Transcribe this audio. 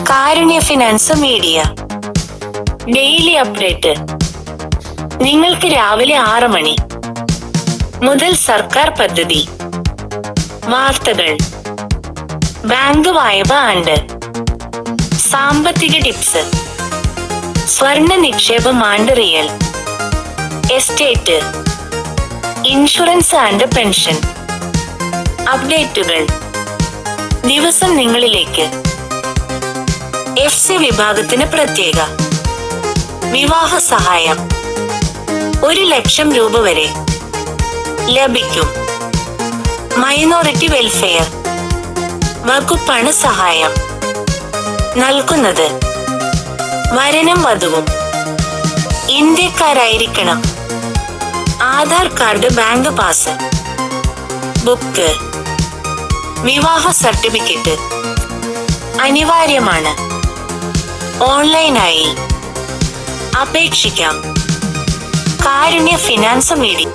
കാരുണ്യ finance media daily update. നിങ്ങൾക്ക് രാവിലെ 6 മണി മുതൽ സർക്കാർ പദ്ധതി വാർത്തകൾ, ബാങ്ക് വായ്പ ആൻഡ് സാമ്പത്തിക ടിപ്സ്, സ്വർണ്ണ നിക്ഷേപം and real estate, insurance and pension അപ്ഡേറ്റുകൾ ദിവസം നിങ്ങളിലേക്ക്. FC വിഭാഗത്തിന് പ്രത്യേക വിവാഹ സഹായം 1,00,000 രൂപ വരെ ലഭിക്കും. മൈനോറിറ്റി വെൽഫെയർ വകുപ്പാണ് സഹായം നൽകുന്നത്. വരനും വധുവും ഇന്ത്യക്കാരായിരിക്കണം. Aadhaar card, bank pass book, വിവാഹ സർട്ടിഫിക്കറ്റ് അനിവാര്യമാണ്. ഓൺലൈനായി അപേക്ഷിക്കാം. Karunya finance media.